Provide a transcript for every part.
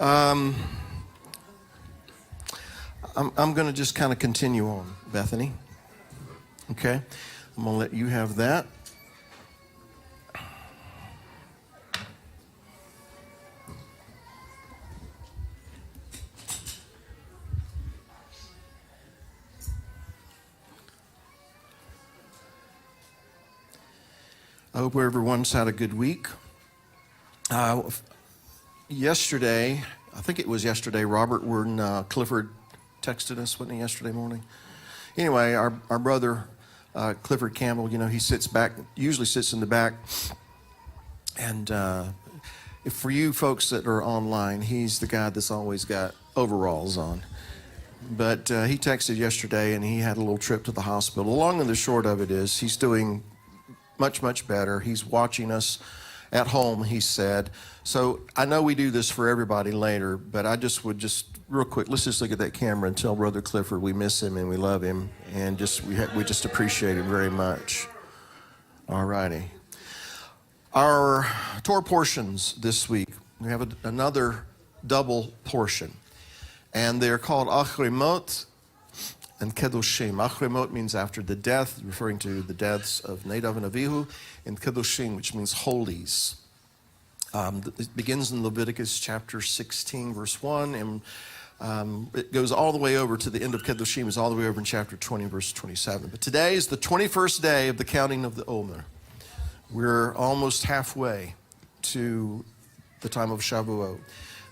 I'm going to just kind of continue on, Bethany. Okay? I'm going to let you have that. I hope everyone's had a good week. Yesterday, I think it was yesterday, Robert Clifford texted us, wasn't he, yesterday morning? Anyway, our brother, Clifford Campbell, he usually sits in the back. And for you folks that are online, he's the guy that's always got overalls on. But he texted yesterday, and he had a little trip to the hospital. The long and the short of it is he's doing much, much better. He's watching us at home, he said. So I know we do this for everybody later, but I would real quick, let's just look at that camera and tell Brother Clifford we miss him and we love him, and we just appreciate him very much. All righty. Our Torah portions this week, we have another double portion, and they're called Acharei Mot and Kedoshin. Acharei Mot means after the death, referring to the deaths of Nadav and Avihu, and Kedoshin, which means holies. It begins in Leviticus chapter 16, verse 1, and it goes all the way over to the end of Kedoshim, is all the way over in chapter 20, verse 27. But today is the 21st day of the counting of the Omer. We're almost halfway to the time of Shavuot.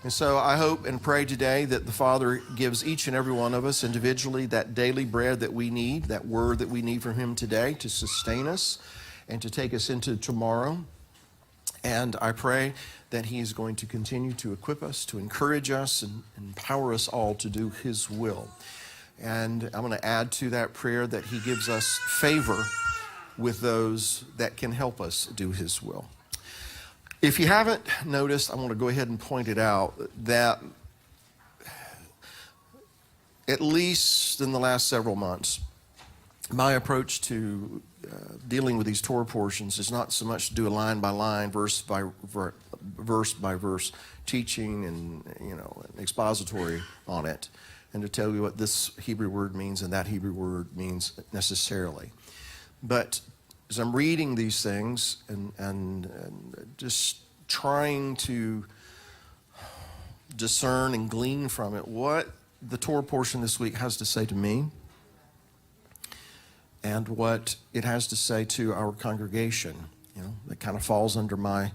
And so I hope and pray today that the Father gives each and every one of us individually that daily bread that we need, that word that we need from Him today to sustain us and to take us into tomorrow. And I pray that He is going to continue to equip us, to encourage us, and empower us all to do His will. And I'm going to add to that prayer that He gives us favor with those that can help us do His will. If you haven't noticed, I want to go ahead and point it out that at least in the last several months, my approach to dealing with these Torah portions is not so much to do a line by line, verse by verse teaching and expository on it, and to tell you what this Hebrew word means and that Hebrew word means necessarily. But as I'm reading these things and just trying to discern and glean from it what the Torah portion this week has to say to me and what it has to say to our congregation, that kind of falls under my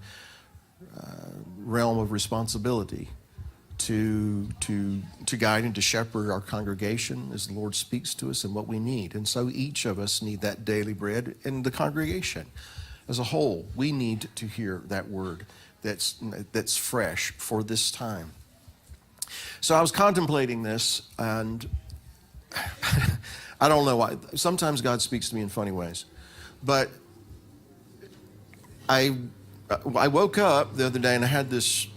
realm of responsibility to guide and to shepherd our congregation as the Lord speaks to us and what we need. And so each of us need that daily bread, and the congregation as a whole, we need to hear that word that's fresh for this time. So I was contemplating this, and I don't know why. Sometimes God speaks to me in funny ways. But I woke up the other day and I had this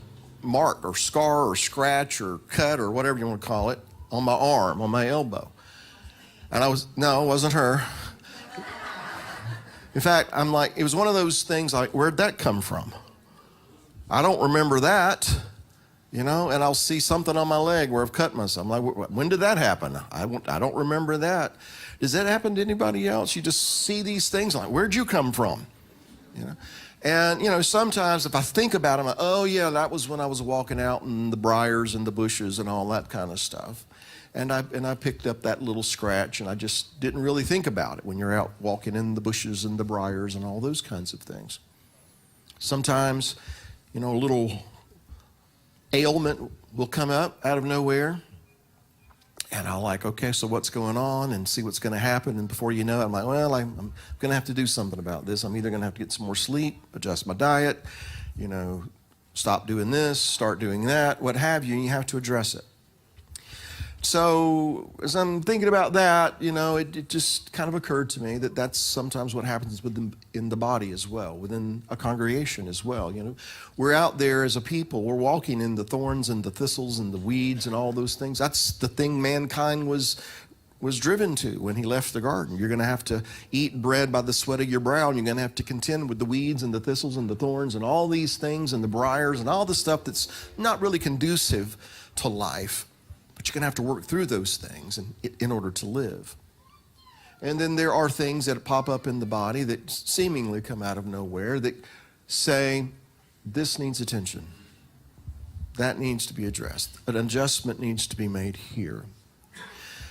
mark or scar or scratch or cut or whatever you want to call it on my arm, on my elbow. And no, it wasn't her. In fact, I'm like, it was one of those things like, where'd that come from? I don't remember that, and I'll see something on my leg where I've cut myself. I'm like, when did that happen? I don't remember that. Does that happen to anybody else? You just see these things like, where'd you come from? And, sometimes if I think about it, I'm like, oh, yeah, that was when I was walking out in the briars and the bushes and all that kind of stuff. And I picked up that little scratch, and I just didn't really think about it when you're out walking in the bushes and the briars and all those kinds of things. Sometimes, a little ailment will come up out of nowhere, and I'll like, okay, so what's going on, and see what's going to happen. And before you know it, I'm like, well, I'm going to have to do something about this. I'm either going to have to get some more sleep, adjust my diet, stop doing this, start doing that, what have you, and you have to address it. So as I'm thinking about that, it just kind of occurred to me that that's sometimes what happens in the body as well, within a congregation as well. We're out there as a people. We're walking in the thorns and the thistles and the weeds and all those things. That's the thing mankind was was driven to when he left the garden. You're going to have to eat bread by the sweat of your brow, and you're going to have to contend with the weeds and the thistles and the thorns and all these things and the briars and all the stuff that's not really conducive to life. But you're going to have to work through those things in order to live. And then there are things that pop up in the body that seemingly come out of nowhere that say, this needs attention. That needs to be addressed. An adjustment needs to be made here.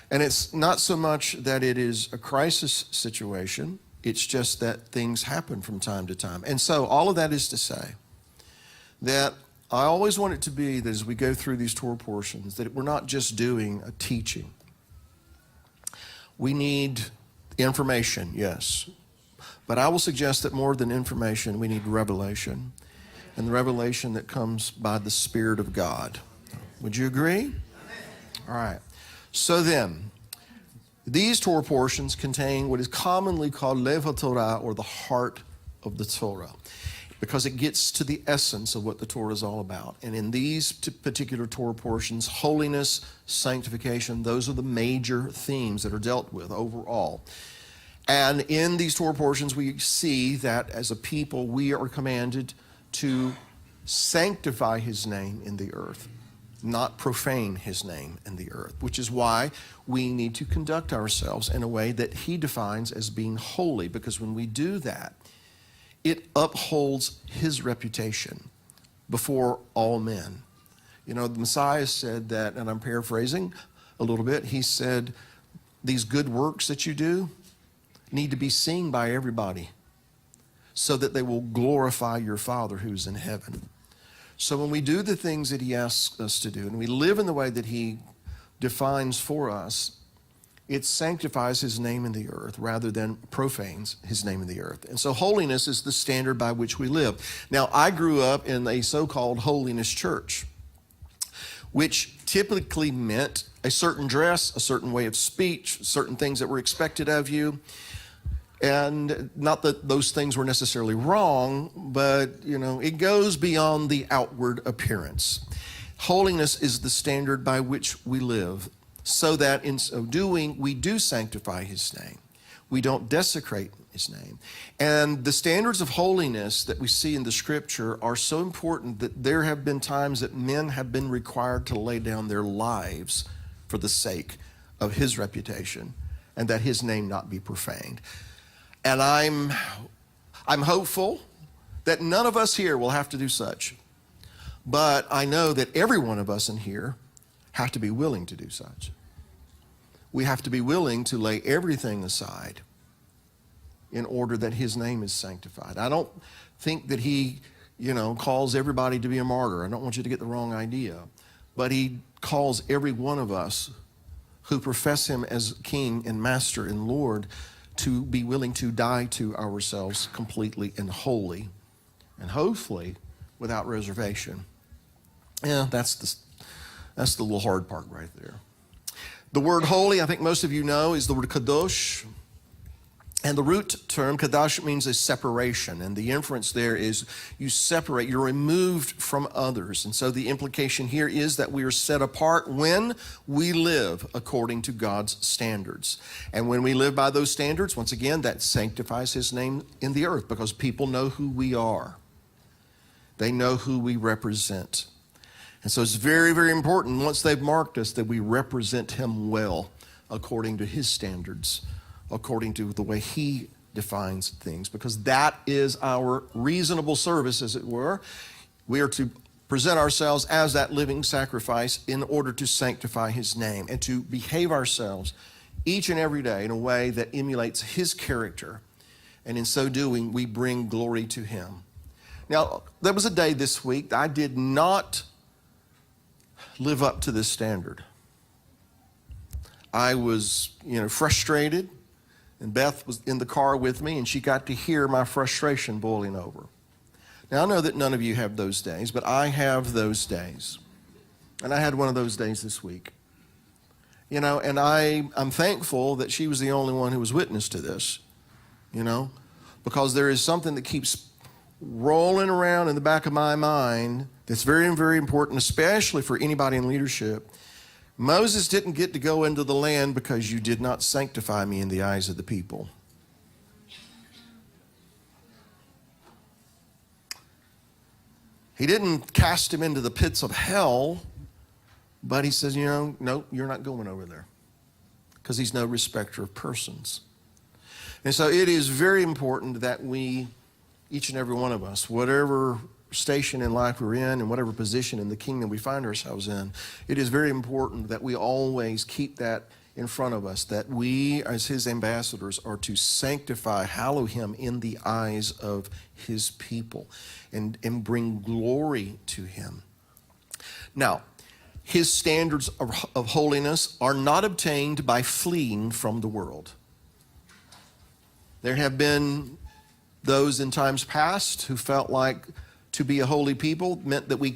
And it's not so much that it is a crisis situation, it's just that things happen from time to time. And so all of that is to say that I always want it to be that as we go through these Torah portions, that we're not just doing a teaching. We need information, yes. But I will suggest that more than information, we need revelation. And the revelation that comes by the Spirit of God. Would you agree? All right. So then, these Torah portions contain what is commonly called Lev HaTorah, or the heart of the Torah, because it gets to the essence of what the Torah is all about. And in these particular Torah portions, holiness, sanctification, those are the major themes that are dealt with overall. And in these Torah portions, we see that as a people, we are commanded to sanctify his name in the earth, not profane his name in the earth, which is why we need to conduct ourselves in a way that he defines as being holy, because when we do that, it upholds his reputation before all men. You know, the Messiah said that, and I'm paraphrasing a little bit, he said, these good works that you do need to be seen by everybody so that they will glorify your Father who's in heaven. So when we do the things that he asks us to do, and we live in the way that he defines for us, it sanctifies his name in the earth rather than profanes his name in the earth. And so holiness is the standard by which we live. Now, I grew up in a so-called holiness church, which typically meant a certain dress, a certain way of speech, certain things that were expected of you. And not that those things were necessarily wrong, but, you know, it goes beyond the outward appearance. Holiness is the standard by which we live, so that in so doing, we do sanctify his name. We don't desecrate his name. And the standards of holiness that we see in the scripture are so important that there have been times that men have been required to lay down their lives for the sake of his reputation and that his name not be profaned. And I'm hopeful that none of us here will have to do such. But I know that every one of us in here have to be willing to do such. We have to be willing to lay everything aside in order that his name is sanctified. I don't think that he, calls everybody to be a martyr. I don't want you to get the wrong idea. But he calls every one of us who profess him as King and Master and Lord to be willing to die to ourselves completely and wholly, and hopefully without reservation. Yeah, that's the little hard part right there. The word holy, I think most of you know, is the word kadosh. And the root term, kadosh, means a separation. And the inference there is you separate, you're removed from others. And so the implication here is that we are set apart when we live according to God's standards. And when we live by those standards, once again, that sanctifies his name in the earth, because people know who we are. They know who we represent. And so it's very, very important, once they've marked us, that we represent him well according to his standards, according to the way he defines things, because that is our reasonable service, as it were. We are to present ourselves as that living sacrifice in order to sanctify his name and to behave ourselves each and every day in a way that emulates his character. And in so doing, we bring glory to him. Now, there was a day this week that I did not live up to this standard. I was, frustrated. And Beth was in the car with me, and she got to hear my frustration boiling over. Now, I know that none of you have those days, but I have those days. And I had one of those days this week. And I'm thankful that she was the only one who was witness to this, because there is something that keeps rolling around in the back of my mind that's very, very important, especially for anybody in leadership, Moses didn't get to go into the land because you did not sanctify me in the eyes of the people. He didn't cast him into the pits of hell, but he says, no, you're not going over there, because he's no respecter of persons. And so it is very important that we, each and every one of us, whatever station in life we're in and whatever position in the kingdom we find ourselves in, it is very important that we always keep that in front of us, that we as his ambassadors are to sanctify, hallow him in the eyes of his people and bring glory to him. Now, his standards of holiness are not obtained by fleeing from the world. There have been those in times past who felt like to be a holy people meant that we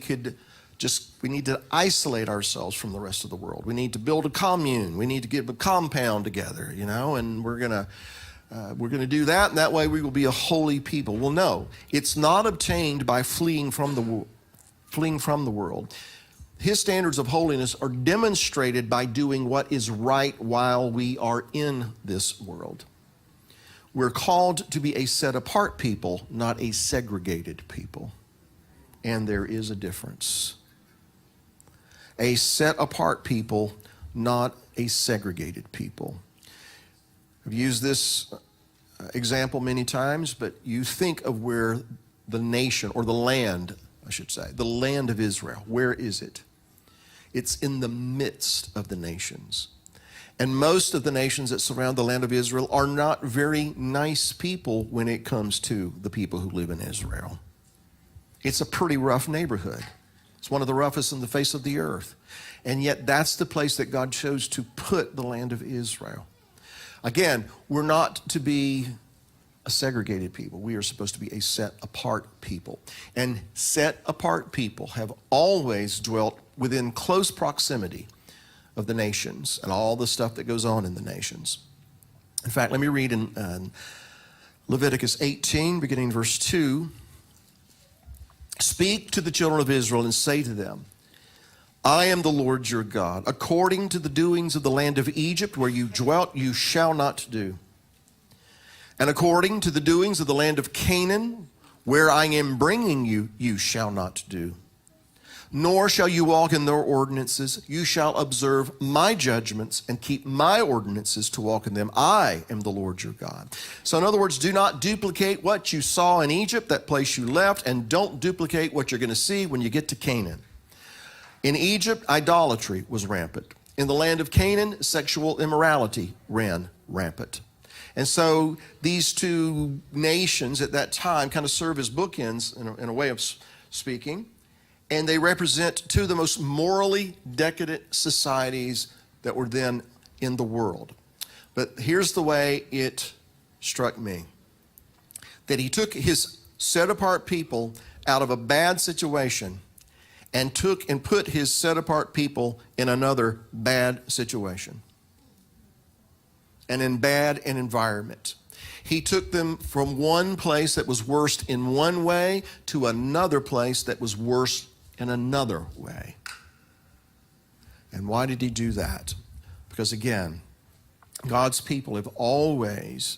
need to isolate ourselves from the rest of the world. We need to build a commune. We need to get a compound together, and we're gonna do that, and that way we will be a holy people. Well, no, it's not obtained by fleeing from the world. His standards of holiness are demonstrated by doing what is right while we are in this world. We're called to be a set-apart people, not a segregated people. And there is a difference. A set-apart people, not a segregated people. I've used this example many times, but you think of where the nation, or the land, I should say, the land of Israel, where is it? It's in the midst of the nations. And most of the nations that surround the land of Israel are not very nice people when it comes to the people who live in Israel. It's a pretty rough neighborhood. It's one of the roughest on the face of the earth. And yet that's the place that God chose to put the land of Israel. Again, we're not to be a segregated people. We are supposed to be a set-apart people. And set-apart people have always dwelt within close proximity of the nations and all the stuff that goes on in the nations. In fact, let me read in Leviticus 18, beginning verse 2. Speak to the children of Israel and say to them, I am the Lord your God. According to the doings of the land of Egypt where you dwelt, you shall not do. And according to the doings of the land of Canaan, where I am bringing you, you shall not do. Nor shall you walk in their ordinances. You shall observe my judgments and keep my ordinances to walk in them. I am the Lord your God. So in other words, do not duplicate what you saw in Egypt, that place you left, and don't duplicate what you're going to see when you get to Canaan. In Egypt, idolatry was rampant. In the land of Canaan, sexual immorality ran rampant. And so these two nations at that time kind of serve as bookends in a way of speaking. And they represent two of the most morally decadent societies that were then in the world. But here's the way it struck me. That he took his set-apart people out of a bad situation and put his set-apart people in another bad situation and in bad an environment. He took them from one place that was worst in one way to another place that was worse in another way. And why did he do that? Because again, God's people have always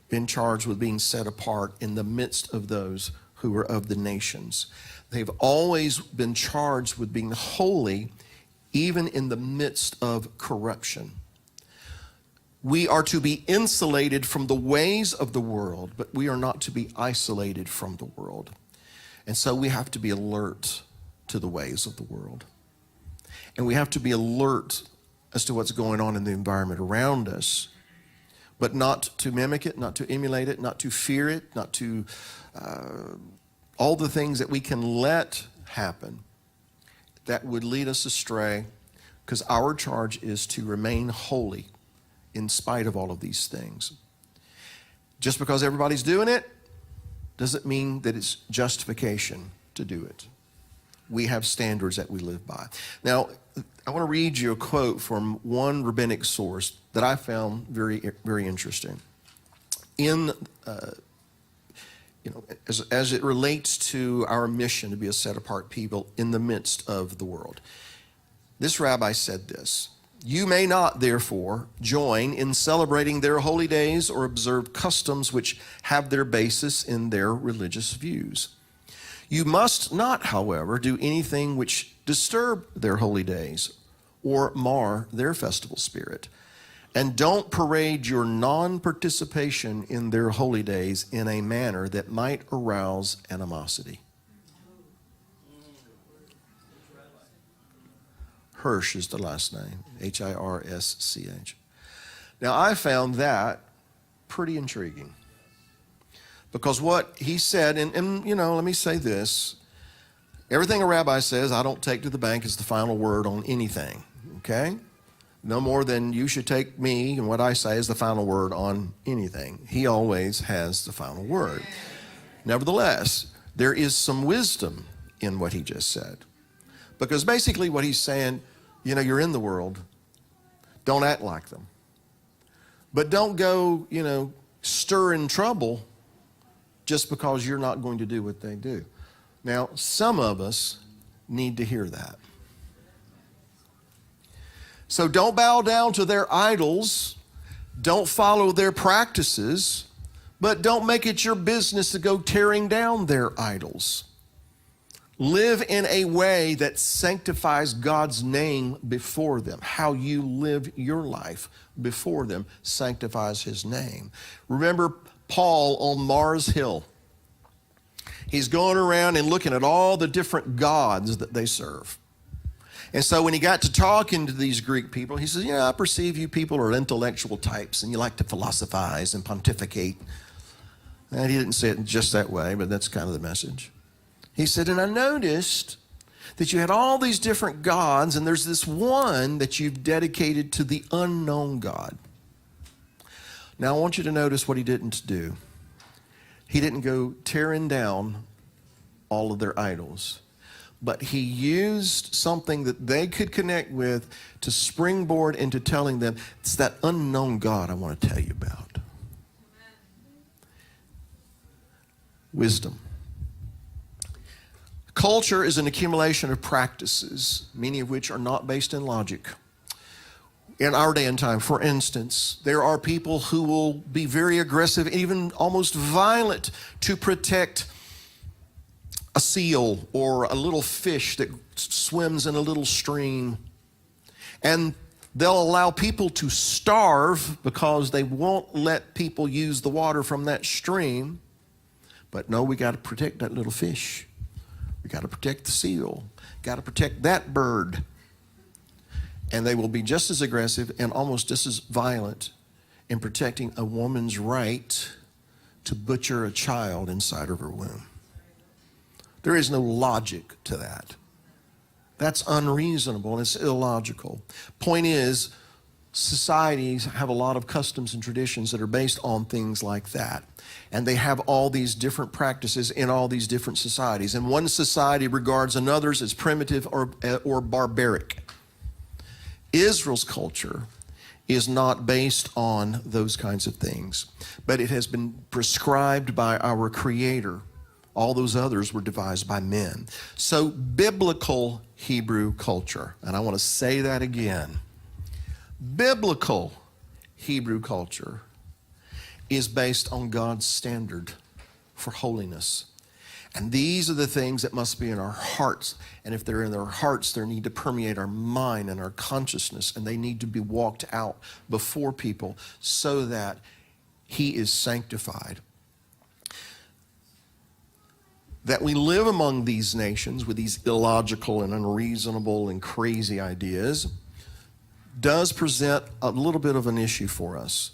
been charged with being set apart in the midst of those who are of the nations. They've always been charged with being holy even in the midst of corruption. We are to be insulated from the ways of the world, but we are not to be isolated from the world. And so we have to be alert to the ways of the world. And we have to be alert as to what's going on in the environment around us, but not to mimic it, not to emulate it, not to fear it, not to all the things that we can let happen that would lead us astray, because our charge is to remain holy in spite of all of these things. Just because everybody's doing it doesn't mean that it's justification to do it. We have standards that we live by. Now, I want to read you a quote from one rabbinic source that I found very, very interesting. As it relates to our mission to be a set-apart people in the midst of the world. This rabbi said this: "You may not, therefore, join in celebrating their holy days or observe customs which have their basis in their religious views. You must not, however, do anything which disturb their holy days or mar their festival spirit. And don't parade your non-participation in their holy days in a manner that might arouse animosity." Hirsch is the last name, Hirsch. Now, I found that pretty intriguing, because what he said, and let me say this: everything a rabbi says, I don't take to the bank as the final word on anything, okay? No more than you should take me and what I say as the final word on anything. He always has the final word. Nevertheless, there is some wisdom in what he just said, because basically what he's saying, you're in the world, don't act like them. But don't go, stirring trouble just because you're not going to do what they do. Now, some of us need to hear that. So don't bow down to their idols, don't follow their practices, but don't make it your business to go tearing down their idols. Live in a way that sanctifies God's name before them. How you live your life before them sanctifies his name. Remember Paul on Mars Hill. He's going around and looking at all the different gods that they serve. And so when he got to talking to these Greek people, he says, I perceive you people are intellectual types and you like to philosophize and pontificate. And he didn't say it just that way, but that's kind of the message. He said, and I noticed that you had all these different gods, and there's this one that you've dedicated to the unknown God. Now I want you to notice what he didn't do. He didn't go tearing down all of their idols, but he used something that they could connect with to springboard into telling them, it's that unknown God I want to tell you about. Wisdom. Culture is an accumulation of practices, many of which are not based in logic. In our day and time, for instance, there are people who will be very aggressive, even almost violent, to protect a seal or a little fish that swims in a little stream. And they'll allow people to starve because they won't let people use the water from that stream. But no, we got to protect that little fish. We got to protect the seal. Got to protect that bird. And they will be just as aggressive and almost just as violent in protecting a woman's right to butcher a child inside of her womb. There is no logic to that. That's unreasonable and it's illogical. Point is, societies have a lot of customs and traditions that are based on things like that. And they have all these different practices in all these different societies. And one society regards another's as primitive or barbaric. Israel's culture is not based on those kinds of things, but it has been prescribed by our Creator. All those others were devised by men. So biblical Hebrew culture, and I want to say that again, biblical Hebrew culture is based on God's standard for holiness. And these are the things that must be in our hearts. And if they're in our hearts, they need to permeate our mind and our consciousness, and they need to be walked out before people so that He is sanctified. That we live among these nations with these illogical and unreasonable and crazy ideas does present a little bit of an issue for us,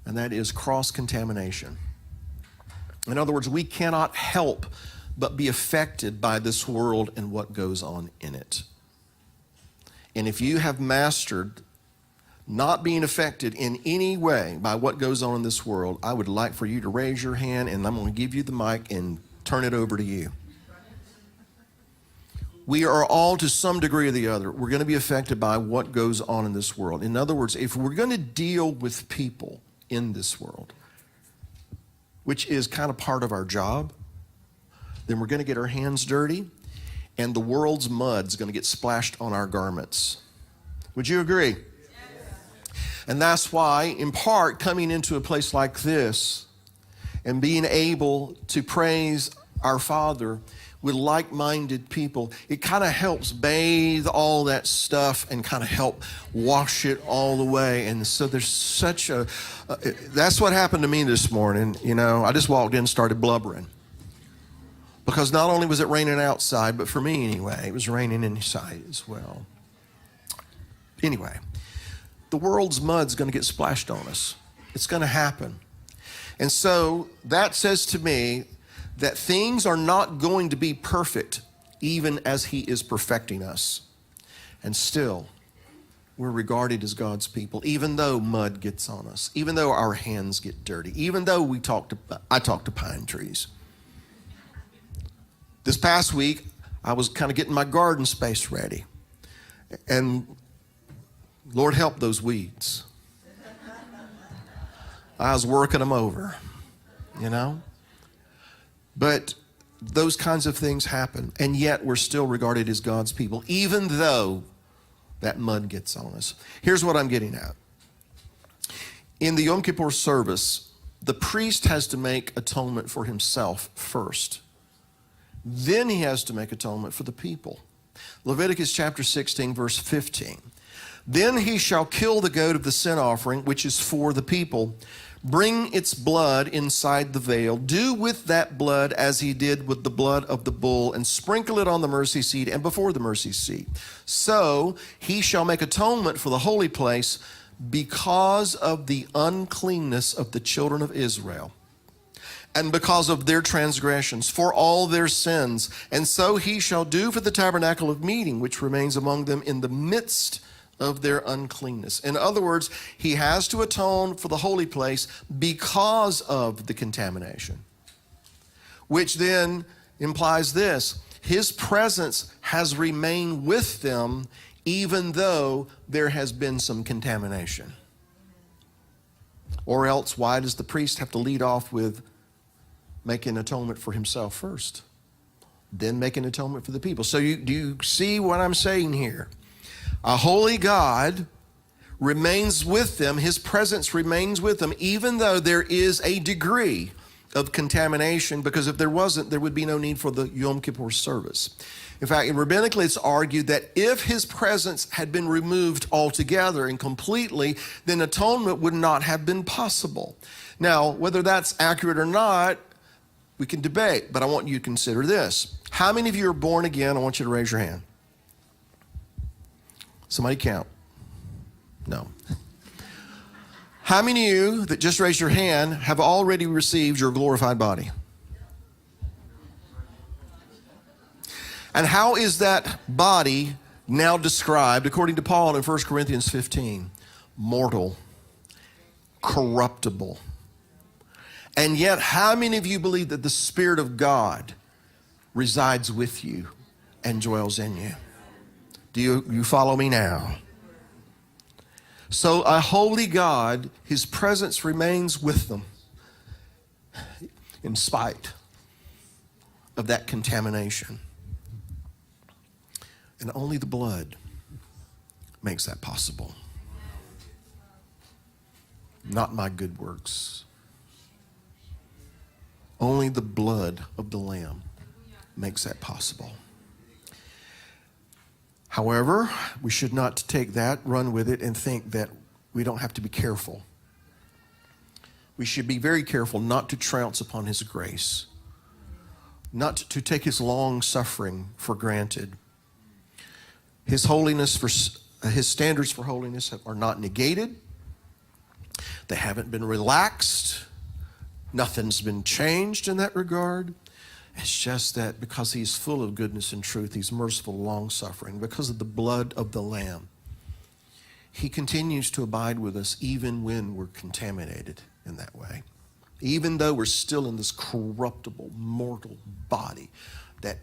and that is cross-contamination. In other words, we cannot help but be affected by this world and what goes on in it. And if you have mastered not being affected in any way by what goes on in this world, I would like for you to raise your hand, and I'm going to give you the mic and turn it over to you. We are all, to some degree or the other, we're going to be affected by what goes on in this world. In other words, if we're going to deal with people in this world, which is kind of part of our job, then we're going to get our hands dirty, and the world's mud's going to get splashed on our garments. Would you agree? And that's why, in part, coming into a place like this and being able to praise our Father with like-minded people, it kind of helps bathe all that stuff and kind of help wash it all away. And so there's such a, that's what happened to me this morning. You know, I just walked in and started blubbering. Because not only was it raining outside, but for me anyway, it was raining inside as well. Anyway, the world's mud's going to get splashed on us. It's going to happen. And so that says to me that things are not going to be perfect even as he is perfecting us. And still, we're regarded as God's people, even though mud gets on us, even though our hands get dirty, even though I talk to pine trees. This past week, I was kind of getting my garden space ready. And Lord help those weeds. I was working them over, you know. But those kinds of things happen. And yet we're still regarded as God's people, even though that mud gets on us. Here's what I'm getting at. In the Yom Kippur service, the priest has to make atonement for himself first. Then he has to make atonement for the people. Leviticus chapter 16, verse 15. Then he shall kill the goat of the sin offering, which is for the people. Bring its blood inside the veil. Do with that blood as he did with the blood of the bull, and sprinkle it on the mercy seat and before the mercy seat. So he shall make atonement for the holy place because of the uncleanness of the children of Israel, and because of their transgressions, for all their sins. And so he shall do for the tabernacle of meeting, which remains among them in the midst of their uncleanness. In other words, he has to atone for the holy place because of the contamination, which then implies this: his presence has remained with them even though there has been some contamination. Or else, why does the priest have to lead off with making atonement for himself first, then making atonement for the people? So do you see what I'm saying here? A holy God remains with them. His presence remains with them, even though there is a degree of contamination, because if there wasn't, there would be no need for the Yom Kippur service. In fact, rabbinically, it's argued that if his presence had been removed altogether and completely, then atonement would not have been possible. Now, whether that's accurate or not, we can debate, but I want you to consider this. How many of you are born again? I want you to raise your hand. Somebody count. No. How many of you that just raised your hand have already received your glorified body? And how is that body now described, according to Paul in 1 Corinthians 15? Mortal, corruptible. And yet, how many of you believe that the Spirit of God resides with you and dwells in you? Do you follow me now? So a holy God, his presence remains with them in spite of that contamination. And only the blood makes that possible. Not my good works. Only the blood of the Lamb makes that possible. However, we should not take that, run with it, and think that we don't have to be careful. We should be very careful not to trounce upon his grace, not to take his long suffering for granted. His holiness, his standards for holiness are not negated. They haven't been relaxed. Nothing's been changed in that regard. It's just that because he's full of goodness and truth, he's merciful, long-suffering. Because of the blood of the Lamb, he continues to abide with us even when we're contaminated in that way. Even though we're still in this corruptible, mortal body that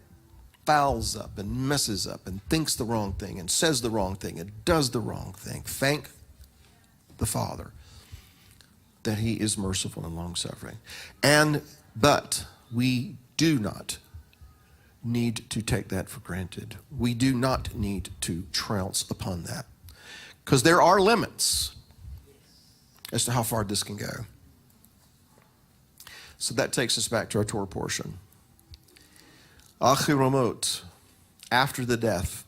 fouls up and messes up and thinks the wrong thing and says the wrong thing and does the wrong thing. Thank the Father that he is merciful and long-suffering. But we do not need to take that for granted. We do not need to trounce upon that, because there are limits as to how far this can go. So that takes us back to our Torah portion. Acharei Mot, after the death.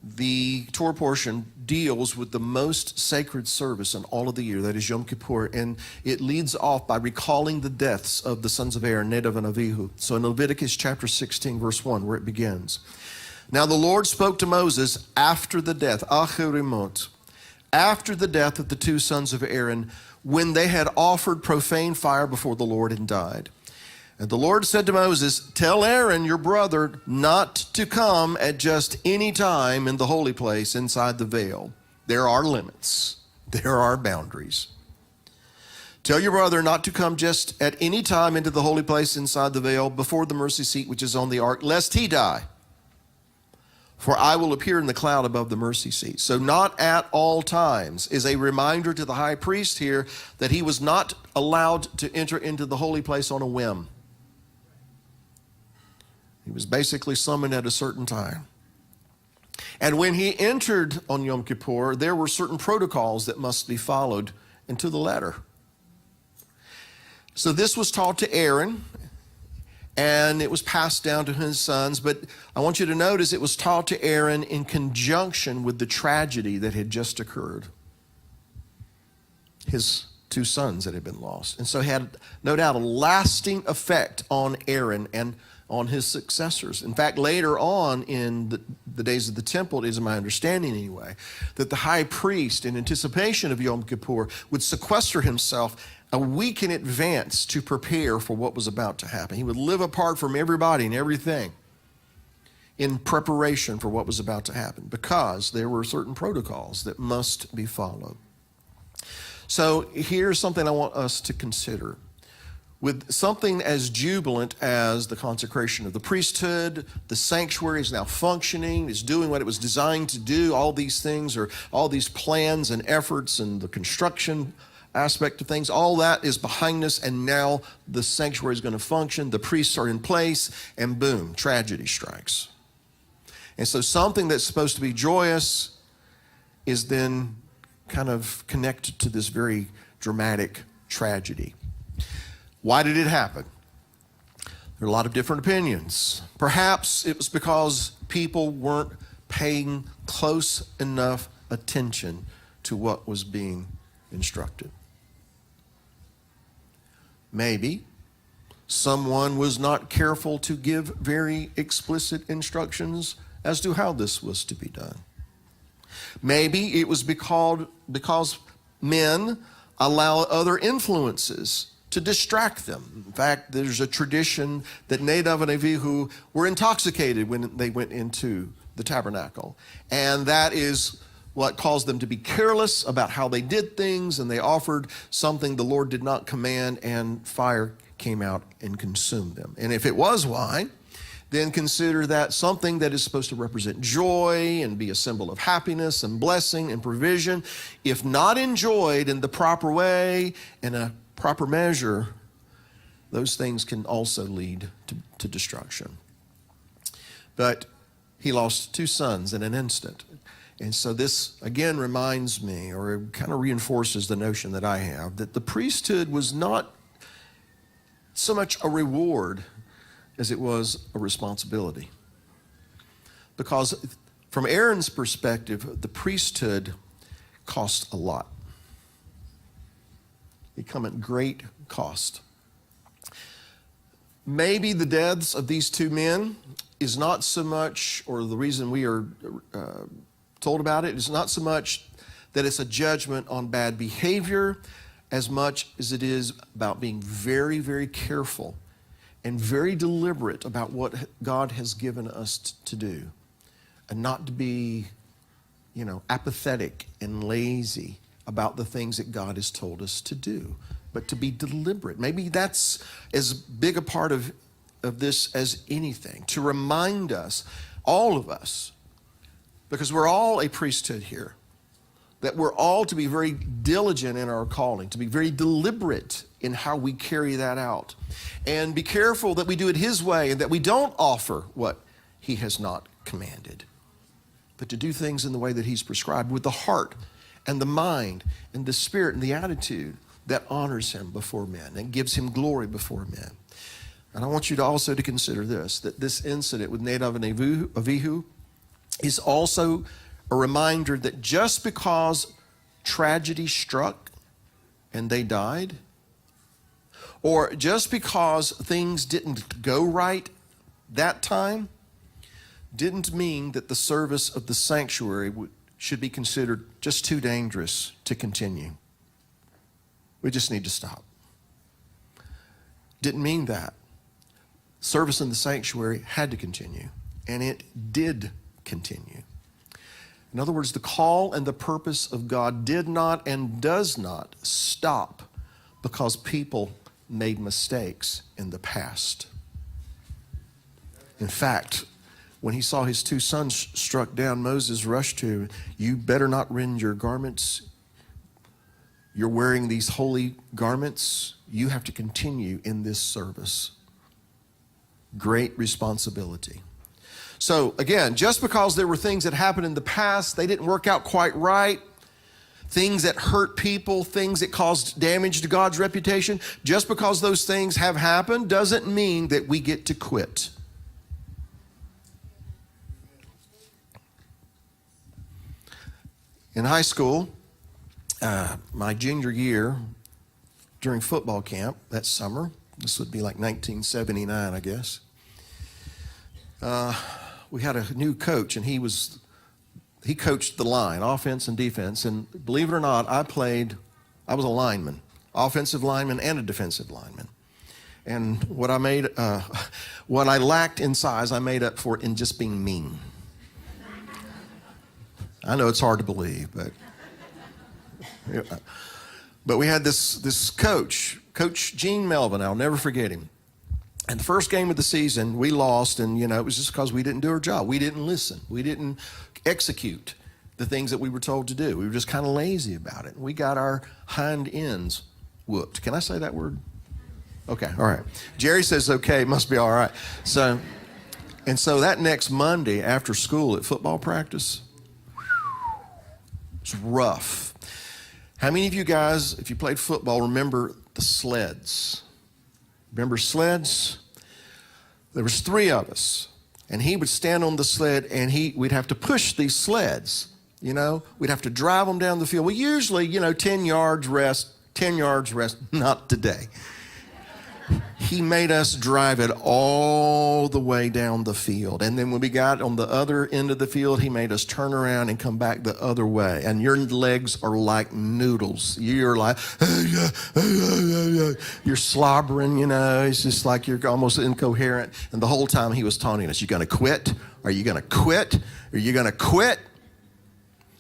The Torah portion deals with the most sacred service in all of the year, that is Yom Kippur, and it leads off by recalling the deaths of the sons of Aaron, Nadav and Avihu. So in Leviticus chapter 16, verse 1, where it begins. Now the Lord spoke to Moses after the death, Acharei Mot, after the death of the two sons of Aaron, when they had offered profane fire before the Lord and died. And the Lord said to Moses, tell Aaron, your brother, not to come at just any time in the holy place inside the veil. There are limits. There are boundaries. Tell your brother not to come just at any time into the holy place inside the veil before the mercy seat which is on the ark, lest he die. For I will appear in the cloud above the mercy seat. So not at all times is a reminder to the high priest here that he was not allowed to enter into the holy place on a whim. He was basically summoned at a certain time. And when he entered on Yom Kippur, there were certain protocols that must be followed, and to the letter. So this was taught to Aaron, and it was passed down to his sons. But I want you to notice it was taught to Aaron in conjunction with the tragedy that had just occurred. His two sons that had been lost. And so it had, no doubt, a lasting effect on Aaron and on his successors. In fact, later on in the days of the temple, it is my understanding anyway, that the high priest, in anticipation of Yom Kippur, would sequester himself a week in advance to prepare for what was about to happen. He would live apart from everybody and everything in preparation for what was about to happen, because there were certain protocols that must be followed. So here's something I want us to consider. With something as jubilant as the consecration of the priesthood, the sanctuary is now functioning, is doing what it was designed to do. All these things, or all these plans and efforts and the construction aspect of things, all that is behind us, and now the sanctuary is going to function. The priests are in place, and boom, tragedy strikes. And so something that's supposed to be joyous is then kind of connected to this very dramatic tragedy. Why did it happen? There are a lot of different opinions. Perhaps it was because people weren't paying close enough attention to what was being instructed. Maybe someone was not careful to give very explicit instructions as to how this was to be done. Maybe it was because men allow other influences to distract them. In fact, there's a tradition that Nadav and Avihu were intoxicated when they went into the tabernacle. And that is what caused them to be careless about how they did things, and they offered something the Lord did not command, and fire came out and consumed them. And if it was wine, then consider that something that is supposed to represent joy and be a symbol of happiness and blessing and provision, if not enjoyed in the proper way and a proper measure, those things can also lead to destruction. But he lost two sons in an instant. And so this again reminds me, or it kind of reinforces the notion that I have, that the priesthood was not so much a reward as it was a responsibility. Because from Aaron's perspective, the priesthood cost a lot. It come at great cost. Maybe the deaths of these two men is not so much, or the reason we are told about it is not so much that it's a judgment on bad behavior as much as it is about being very, very careful and very deliberate about what God has given us to do, and not to be, apathetic and lazy about the things that God has told us to do, but to be deliberate. Maybe that's as big a part of this as anything, to remind us, all of us, because we're all a priesthood here, that we're all to be very diligent in our calling, to be very deliberate in how we carry that out. And be careful that we do it His way and that we don't offer what He has not commanded, but to do things in the way that He's prescribed with the heart and the mind and the spirit and the attitude that honors Him before men and gives Him glory before men. And I want you to also to consider this, that this incident with Nadab and Abihu is also a reminder that just because tragedy struck and they died, or just because things didn't go right that time, didn't mean that the service of the sanctuary should be considered just too dangerous to continue. We just need to stop. Didn't mean that. Service in the sanctuary had to continue, and it did continue. In other words, the call and the purpose of God did not and does not stop because people made mistakes in the past. In fact, when he saw his two sons struck down, Moses rushed to him. You better not rend your garments. You're wearing these holy garments. You have to continue in this service. Great responsibility. So again, just because there were things that happened in the past, they didn't work out quite right, things that hurt people, things that caused damage to God's reputation, just because those things have happened doesn't mean that we get to quit. In high school, my junior year, during football camp that summer, this would be like 1979, I guess, we had a new coach, and he coached the line, offense and defense, and believe it or not, I was a lineman, offensive lineman and a defensive lineman. And what I lacked in size, I made up for it in just being mean. I know it's hard to believe, but we had this coach, Coach Gene Melvin. I'll never forget him. And the first game of the season, we lost, and it was just because we didn't do our job. We didn't listen. We didn't execute the things that we were told to do. We were just kind of lazy about it. We got our hind ends whooped. Can I say that word? Okay, all right. Jerry says okay, must be all right. So that next Monday after school at football practice, it's rough. How many of you guys, if you played football, remember the sleds? Remember sleds? There was 3 of us, and he would stand on the sled, and we'd have to push these sleds. We'd have to drive them down the field. Well, usually, 10 yards rest, 10 yards rest. Not today. He made us drive it all the way down the field. And then when we got on the other end of the field, he made us turn around and come back the other way. And your legs are like noodles. You're like, you're slobbering, It's just like you're almost incoherent. And the whole time he was taunting us, you going to quit? Are you going to quit? Are you going to quit?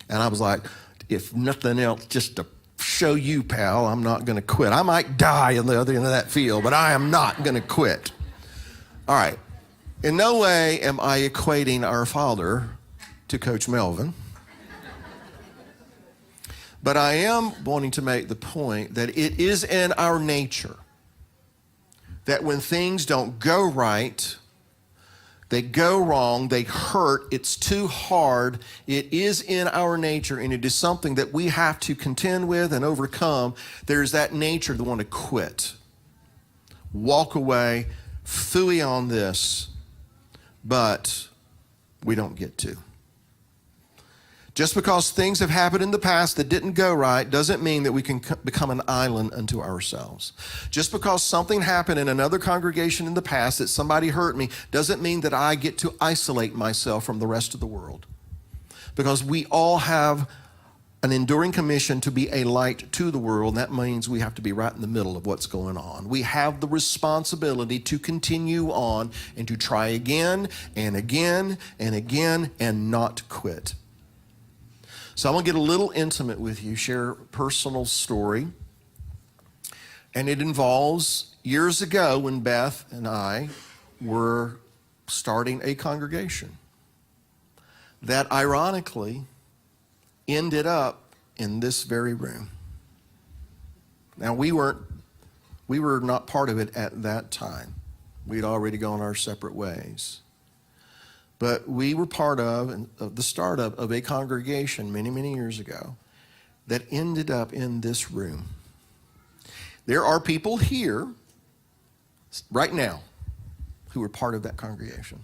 And I was like, if nothing else, just to show you, pal, I'm not going to quit. I might die on the other end of that field, but I am not going to quit. All right. In no way am I equating our father to Coach Melvin. But I am wanting to make the point that it is in our nature that when things don't go right, they go wrong, they hurt, it's too hard. It is in our nature, and it is something that we have to contend with and overcome. There's that nature to want to quit, walk away, phooey on this, but we don't get to. Just because things have happened in the past that didn't go right doesn't mean that we can become an island unto ourselves. Just because something happened in another congregation in the past that somebody hurt me doesn't mean that I get to isolate myself from the rest of the world. Because we all have an enduring commission to be a light to the world. And that means we have to be right in the middle of what's going on. We have the responsibility to continue on and to try again and again and again and not quit. So I'm going to get a little intimate with you, share a personal story. And it involves years ago when Beth and I were starting a congregation that ironically ended up in this very room. Now, we were not part of it at that time. We'd already gone our separate ways. But we were part of the startup of a congregation many, many years ago that ended up in this room. There are people here right now who are part of that congregation.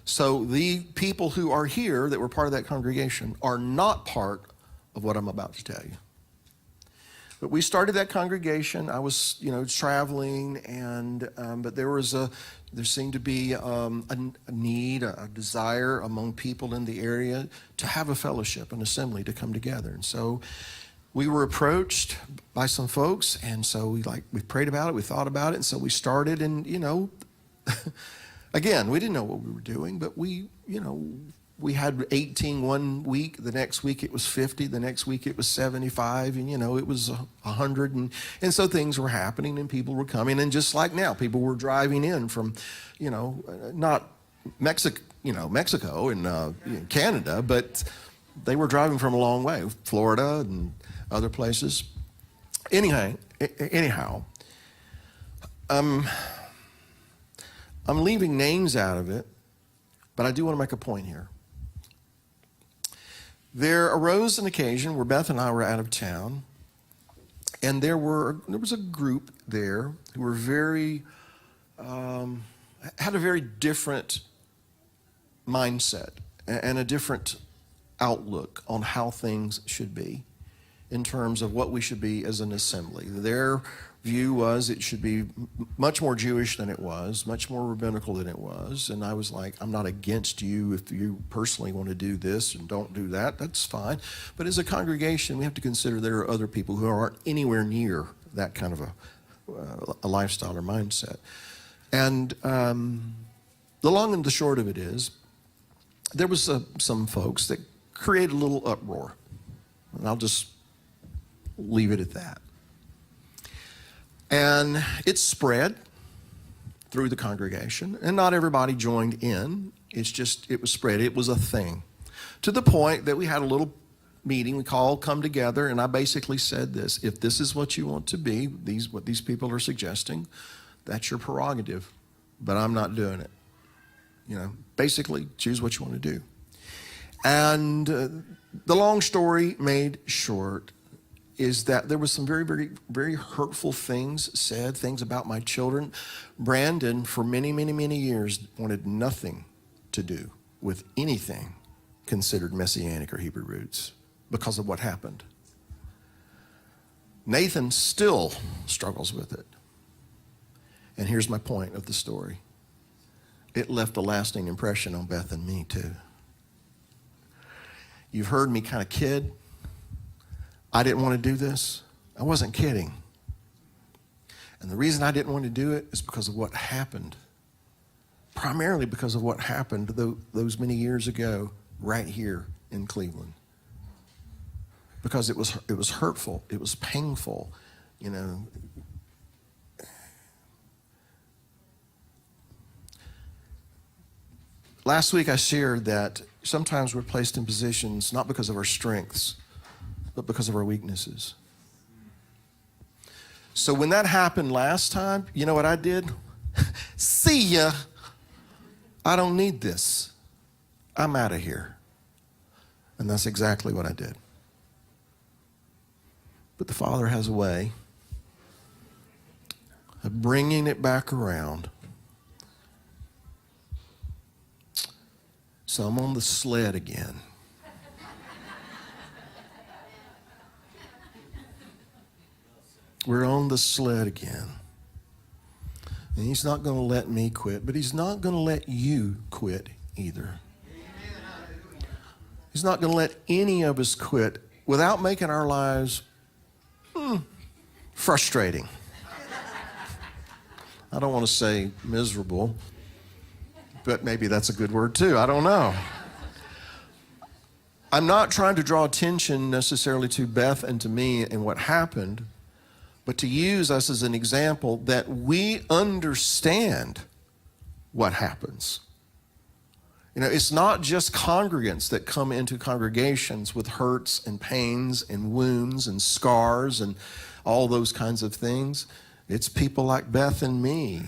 So the people who are here that were part of that congregation are not part of what I'm about to tell you. But we started that congregation. I was, traveling, and but there seemed to be a need, a desire among people in the area to have a fellowship, an assembly to come together. And so we were approached by some folks, and so we prayed about it, we thought about it, and so we started. And again, we didn't know what we were doing, but we had 18 one week, the next week it was 50, the next week it was 75, and it was 100, and so things were happening and people were coming, and just like now, people were driving in from, not Mexico and Canada, but they were driving from a long way, Florida and other places. Anyhow, I'm leaving names out of it, but I do want to make a point here. There arose an occasion where Beth and I were out of town, and there was a group there who were had a very different mindset and a different outlook on how things should be in terms of what we should be as an assembly. Their view was it should be much more Jewish than it was, much more rabbinical than it was. And I was like, I'm not against you if you personally want to do this and don't do that, that's fine. But as a congregation, we have to consider there are other people who aren't anywhere near that kind of a lifestyle or mindset. And the long and the short of it is, there was some folks that created a little uproar. And I'll just leave it at that. And it spread through the congregation, and not everybody joined in. It was spread. It was a thing. To the point that we had a little meeting, we called, come together, and I basically said this: if this is what you want to be, what these people are suggesting, that's your prerogative, but I'm not doing it. Basically, choose what you want to do. And the long story made short is that there was some very, very, very hurtful things said, things about my children. Brandon, for many, many, many years, wanted nothing to do with anything considered Messianic or Hebrew roots because of what happened. Nathan still struggles with it. And here's my point of the story. It left a lasting impression on Beth and me, too. You've heard me kind of kid. I didn't want to do this. I wasn't kidding. And the reason I didn't want to do it is because of what happened. Primarily because of what happened those many years ago right here in Cleveland. Because it was hurtful. It was painful. Last week I shared that sometimes we're placed in positions not because of our strengths, but because of our weaknesses. So when that happened last time, you know what I did? See ya. I don't need this. I'm out of here. And that's exactly what I did. But the Father has a way of bringing it back around. So I'm on the sled again. We're on the sled again. And he's not going to let me quit, but he's not going to let you quit either. He's not going to let any of us quit without making our lives frustrating. I don't want to say miserable, but maybe that's a good word too. I don't know. I'm not trying to draw attention necessarily to Beth and to me and what happened, but to use us as an example that we understand what happens. You know, it's not just congregants that come into congregations with hurts and pains and wounds and scars and all those kinds of things. It's people like Beth and me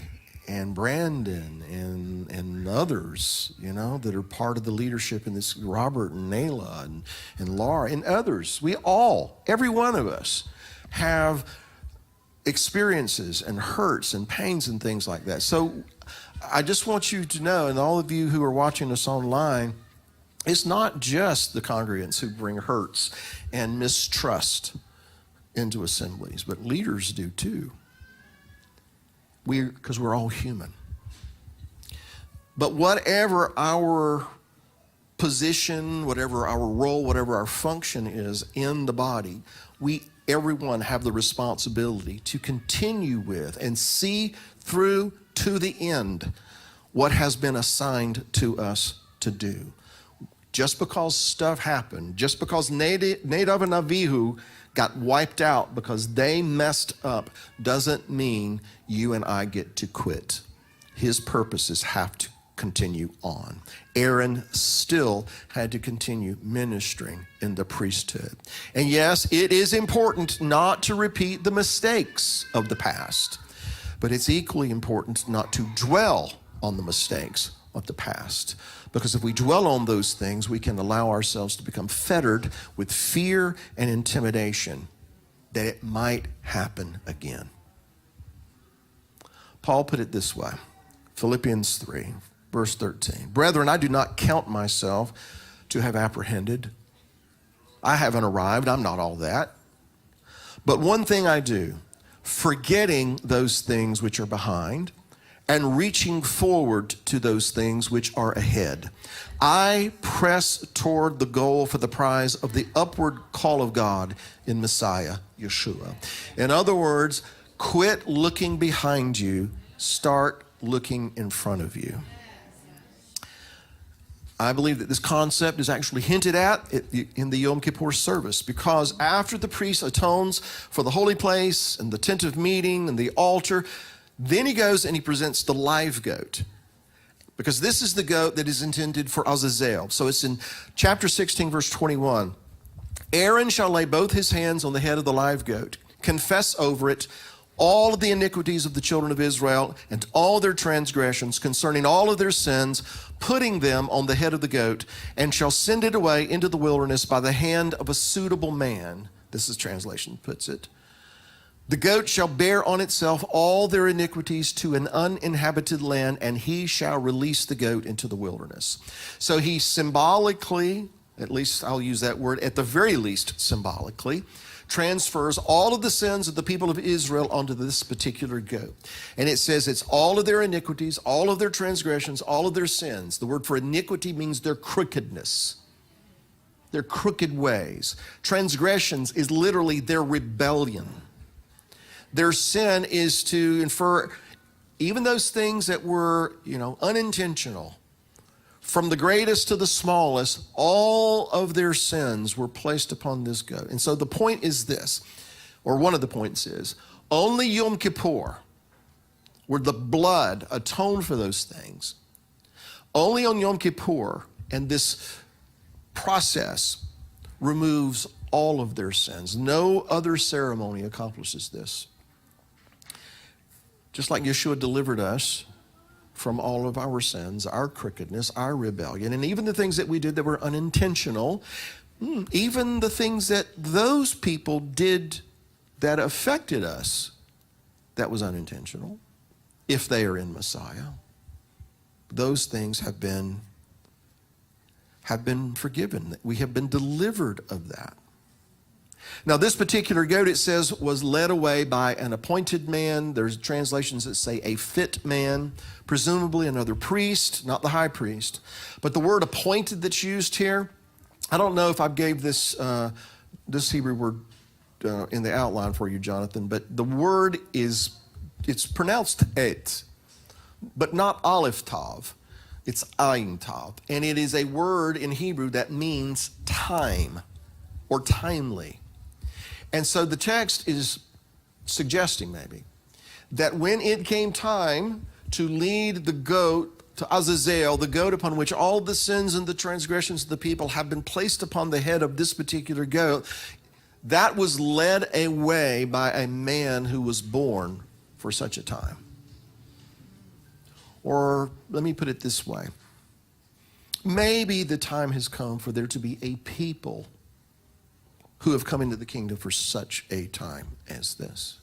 and Brandon and others, you know, that are part of the leadership in this, Robert and Nayla and Laura and others. We all, every one of us, have experiences and hurts and pains and things like that. So I just want you to know, and all of you who are watching us online, it's not just the congregants who bring hurts and mistrust into assemblies, but leaders do too. Because we're all human. But whatever our position, whatever our role, whatever our function is in the body, everyone have the responsibility to continue with and see through to the end what has been assigned to us to do. Just because stuff happened, just because Nadav and Avihu got wiped out because they messed up, doesn't mean you and I get to quit. His purposes have to continue on. Aaron still had to continue ministering in the priesthood. And yes, it is important not to repeat the mistakes of the past, but it's equally important not to dwell on the mistakes of the past. Because if we dwell on those things, we can allow ourselves to become fettered with fear and intimidation that it might happen again. Paul put it this way, Philippians 3, verse 13. Brethren, I do not count myself to have apprehended. I haven't arrived. I'm not all that. But one thing I do, forgetting those things which are behind and reaching forward to those things which are ahead, I press toward the goal for the prize of the upward call of God in Messiah, Yeshua. In other words, quit looking behind you, start looking in front of you. I believe that this concept is actually hinted at in the Yom Kippur service, because after the priest atones for the holy place and the tent of meeting and the altar, then he goes and he presents the live goat, because this is the goat that is intended for Azazel. So it's in chapter 16, verse 21. Aaron shall lay both his hands on the head of the live goat, confess over it all of the iniquities of the children of Israel and all their transgressions concerning all of their sins, putting them on the head of the goat, and shall send it away into the wilderness by the hand of a suitable man. This is translation puts it. The goat shall bear on itself all their iniquities to an uninhabited land, and he shall release the goat into the wilderness. So he symbolically, at least I'll use that word, at the very least symbolically, transfers all of the sins of the people of Israel onto this particular goat. And it says it's all of their iniquities, all of their transgressions, all of their sins. The word for iniquity means their crookedness, their crooked ways. Transgressions is literally their rebellion. Their sin is to infer even those things that were, unintentional. From the greatest to the smallest, all of their sins were placed upon this goat. And so the point is this, or one of the points is, only Yom Kippur, where the blood atoned for those things, only on Yom Kippur, and this process removes all of their sins. No other ceremony accomplishes this. Just like Yeshua delivered us from all of our sins, our crookedness, our rebellion, and even the things that we did that were unintentional, even the things that those people did that affected us that was unintentional, if they are in Messiah, those things have been forgiven. We have been delivered of that. Now, this particular goat, it says, was led away by an appointed man. There's translations that say a fit man, presumably another priest, not the high priest. But the word appointed that's used here, I don't know if I gave this Hebrew word in the outline for you, Jonathan, but the word it's pronounced et, but not aleph tav. It's ayin tav. And it is a word in Hebrew that means time or timely. And so the text is suggesting maybe that when it came time to lead the goat to Azazel, the goat upon which all the sins and the transgressions of the people have been placed upon the head of this particular goat, that was led away by a man who was born for such a time. Or let me put it this way. Maybe the time has come for there to be a people who have come into the kingdom for such a time as this.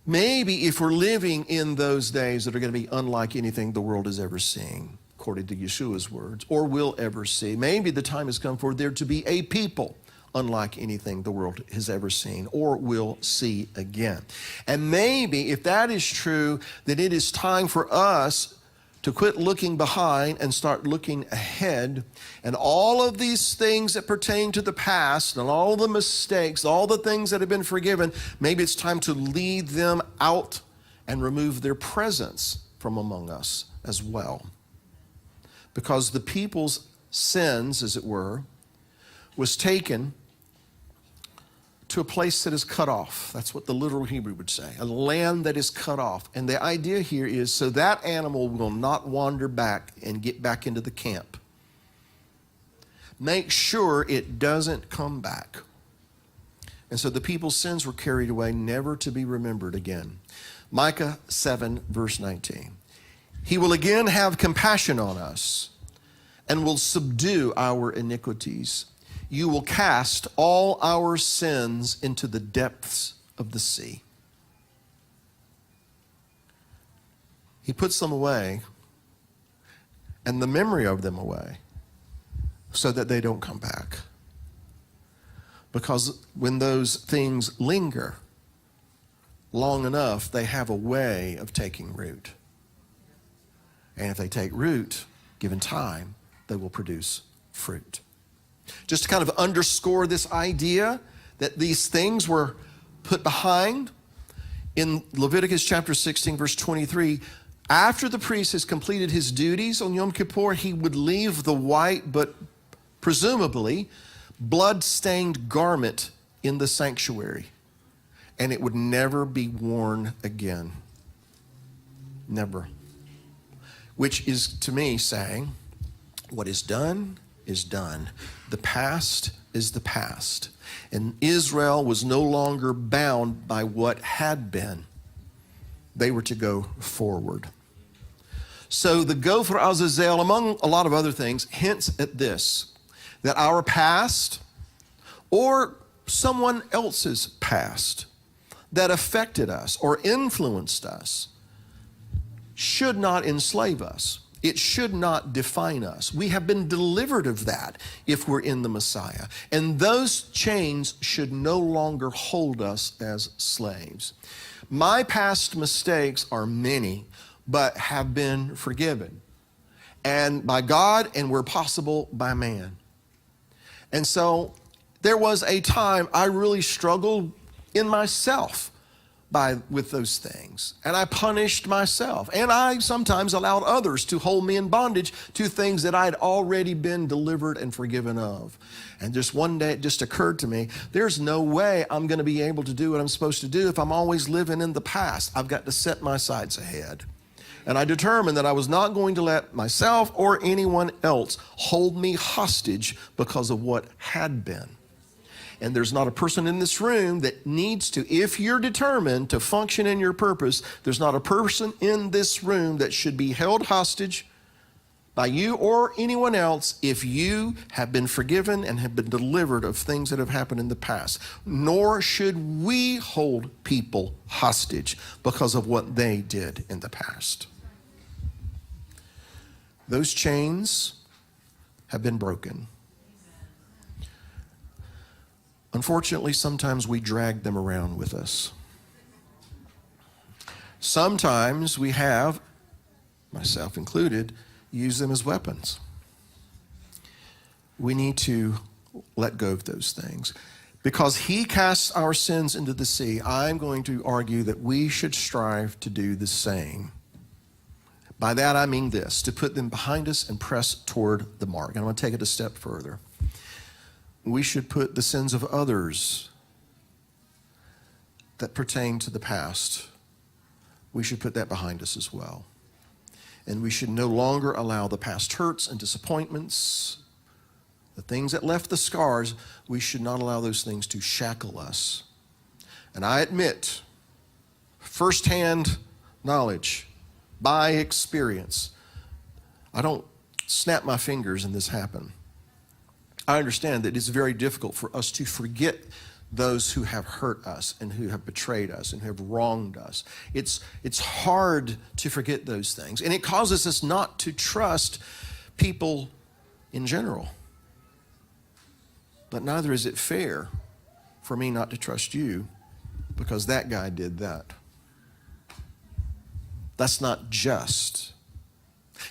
Maybe if we're living in those days that are going to be unlike anything the world has ever seen, according to Yeshua's words, or will ever see, maybe the time has come for there to be a people unlike anything the world has ever seen or will see again. And maybe if that is true, then it is time for us to quit looking behind and start looking ahead. And all of these things that pertain to the past and all the mistakes, all the things that have been forgiven, maybe it's time to lead them out and remove their presence from among us as well. Because the people's sins, as it were, was taken to a place that is cut off. That's what the literal Hebrew would say, a land that is cut off. And the idea here is so that animal will not wander back and get back into the camp. Make sure it doesn't come back. And so the people's sins were carried away, never to be remembered again. Micah 7, verse 19. He will again have compassion on us and will subdue our iniquities. You will cast all our sins into the depths of the sea. He puts them away and the memory of them away so that they don't come back. Because when those things linger long enough, they have a way of taking root. And if they take root, given time, they will produce fruit. Just to kind of underscore this idea that these things were put behind, in Leviticus chapter 16, verse 23, after the priest has completed his duties on Yom Kippur, he would leave the white, but presumably blood-stained garment in the sanctuary, and it would never be worn again. Never. Which is, to me, saying, what is done is done. The past is the past. And Israel was no longer bound by what had been. They were to go forward. So the go for Azazel, among a lot of other things, hints at this, that our past or someone else's past that affected us or influenced us should not enslave us. It should not define us. We have been delivered of that if we're in the Messiah. And those chains should no longer hold us as slaves. My past mistakes are many, but have been forgiven. And by God, and where possible, by man. And so there was a time I really struggled in myself with those things. And I punished myself. And I sometimes allowed others to hold me in bondage to things that I'd already been delivered and forgiven of. And just one day it just occurred to me, there's no way I'm going to be able to do what I'm supposed to do if I'm always living in the past. I've got to set my sights ahead. And I determined that I was not going to let myself or anyone else hold me hostage because of what had been. And there's not a person in this room that needs to, if you're determined to function in your purpose, there's not a person in this room that should be held hostage by you or anyone else if you have been forgiven and have been delivered of things that have happened in the past. Nor should we hold people hostage because of what they did in the past. Those chains have been broken. Unfortunately, sometimes we drag them around with us. Sometimes we have, myself included, used them as weapons. We need to let go of those things. Because he casts our sins into the sea, I'm going to argue that we should strive to do the same. By that I mean this, to put them behind us and press toward the mark. And I'm going to take it a step further. We should put the sins of others that pertain to the past, we should put that behind us as well. And we should no longer allow the past hurts and disappointments, the things that left the scars, we should not allow those things to shackle us. And I admit, firsthand knowledge, by experience, I don't snap my fingers and this happen. I understand that it's very difficult for us to forget those who have hurt us and who have betrayed us and who have wronged us. It's hard to forget those things. And it causes us not to trust people in general. But neither is it fair for me not to trust you because that guy did that. That's not just.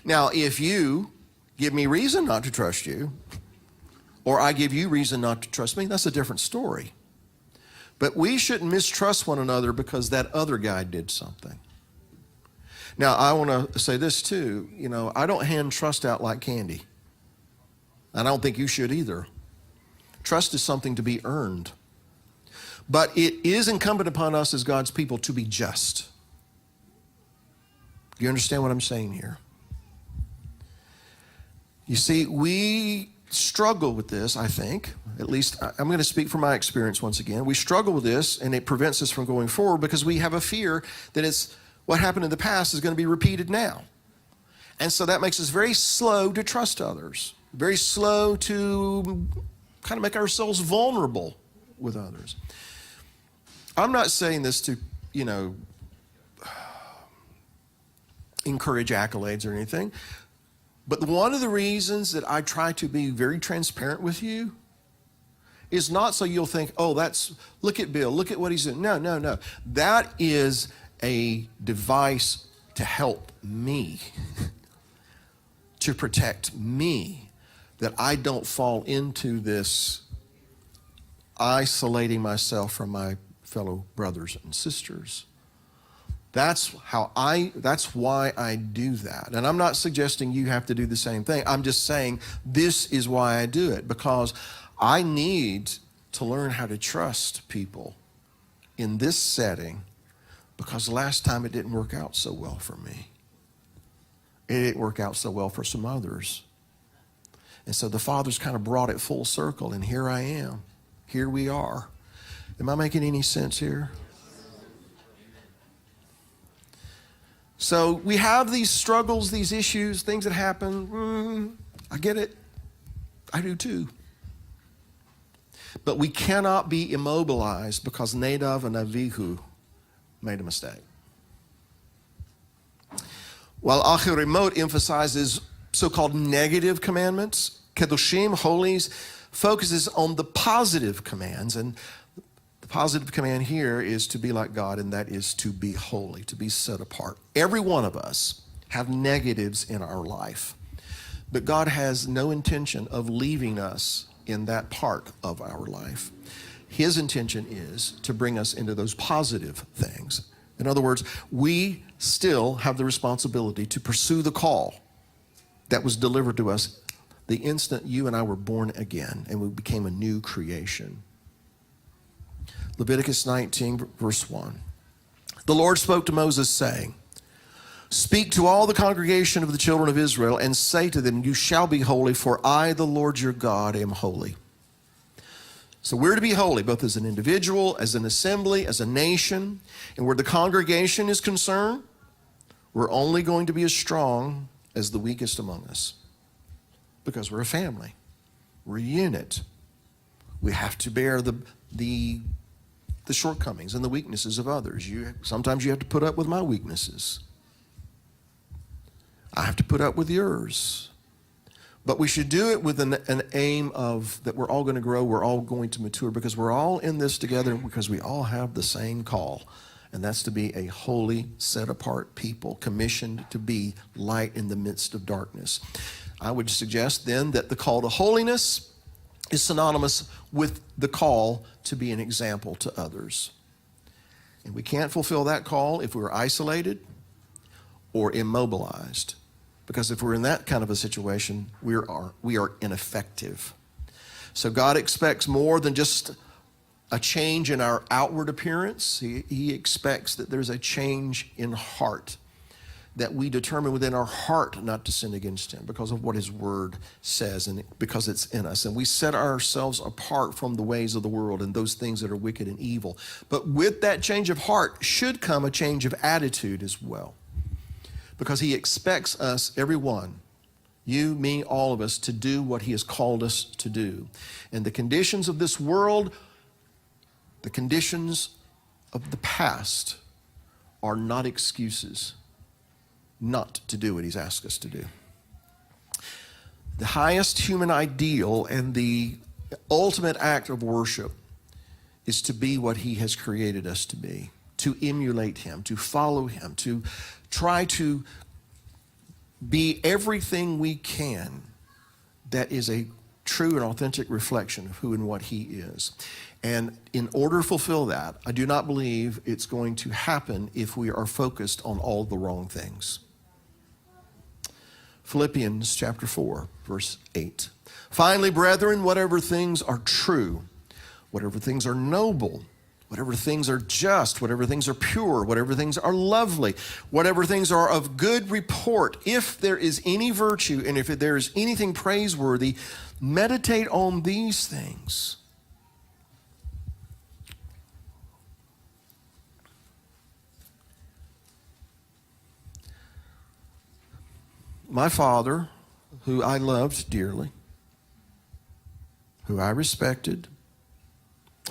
Now, if you give me reason not to trust you, or I give you reason not to trust me, that's a different story. But we shouldn't mistrust one another because that other guy did something. Now, I want to say this too. I don't hand trust out like candy. I don't think you should either. Trust is something to be earned. But it is incumbent upon us as God's people to be just. You understand what I'm saying here? You see, we struggle with this, I think. At least I'm going to speak from my experience once again. We struggle with this, and it prevents us from going forward because we have a fear that it's what happened in the past is going to be repeated now. And so that makes us very slow to trust others, very slow to kind of make ourselves vulnerable with others. I'm not saying this to, encourage accolades or anything. But one of the reasons that I try to be very transparent with you is not so you'll think, look at Bill, look at what he's doing. No. That is a device to help me, to protect me, that I don't fall into this isolating myself from my fellow brothers and sisters. That's why I do that. And I'm not suggesting you have to do the same thing. I'm just saying this is why I do it, because I need to learn how to trust people in this setting, because last time it didn't work out so well for me. It didn't work out so well for some others. And so the Father's kind of brought it full circle, and here I am. Here we are. Am I making any sense here? So we have these struggles, these issues, things that happen. I get it. I do too. But we cannot be immobilized because Nadav and Avihu made a mistake. While Acharei Mot emphasizes so-called negative commandments, Kedoshim, holies, focuses on the positive commands. And the positive command here is to be like God, and that is to be holy, to be set apart. Every one of us have negatives in our life, but God has no intention of leaving us in that part of our life. His intention is to bring us into those positive things. In other words, we still have the responsibility to pursue the call that was delivered to us the instant you and I were born again and we became a new creation. Leviticus 19, verse 1. The Lord spoke to Moses, saying, "Speak to all the congregation of the children of Israel and say to them, you shall be holy, for I, the Lord your God, am holy." So we're to be holy, both as an individual, as an assembly, as a nation. And where the congregation is concerned, we're only going to be as strong as the weakest among us, because we're a family. We're a unit. We have to bear the shortcomings and the weaknesses of others. Sometimes you have to put up with my weaknesses. I have to put up with yours. But we should do it with an aim of that we're all going to grow, we're all going to mature, because we're all in this together, because we all have the same call. And that's to be a holy, set-apart people, commissioned to be light in the midst of darkness. I would suggest then that the call to holiness is synonymous with the call to be an example to others. And we can't fulfill that call if we're isolated or immobilized. Because if we're in that kind of a situation, we are ineffective. So God expects more than just a change in our outward appearance. He expects that there's a change in heart. that we determine within our heart not to sin against him because of what his word says and because it's in us. And we set ourselves apart from the ways of the world and those things that are wicked and evil. But with that change of heart should come a change of attitude as well, because he expects us, everyone, you, me, all of us, to do what he has called us to do. And the conditions of this world, the conditions of the past, are not excuses not to do what he's asked us to do. The highest human ideal and the ultimate act of worship is to be what he has created us to be, to emulate him, to follow him, to try to be everything we can that is a true and authentic reflection of who and what he is. And in order to fulfill that, I do not believe it's going to happen if we are focused on all the wrong things. Philippians chapter 4, verse 8. Finally, brethren, whatever things are true, whatever things are noble, whatever things are just, whatever things are pure, whatever things are lovely, whatever things are of good report, if there is any virtue and if there is anything praiseworthy, meditate on these things. My father, who I loved dearly, who I respected,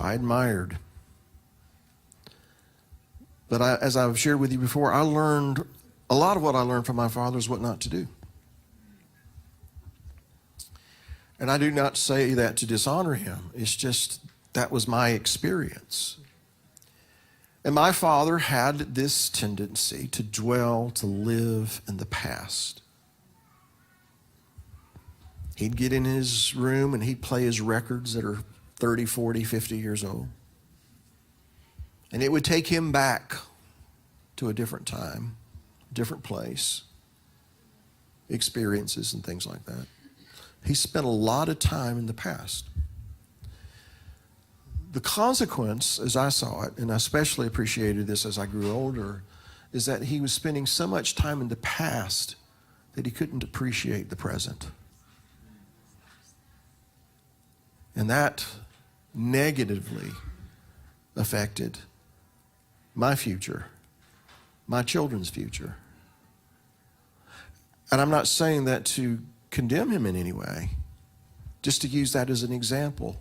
I admired. But as I've shared with you before, I learned, a lot of what I learned from my father is what not to do. And I do not say that to dishonor him. It's just that was my experience. And my father had this tendency to dwell, to live in the past. He'd get in his room and he'd play his records that are 30, 40, 50 years old. And it would take him back to a different time, different place, experiences and things like that. He spent a lot of time in the past. The consequence, as I saw it, and I especially appreciated this as I grew older, is that he was spending so much time in the past that he couldn't appreciate the present. And that negatively affected my future, my children's future. And I'm not saying that to condemn him in any way, just to use that as an example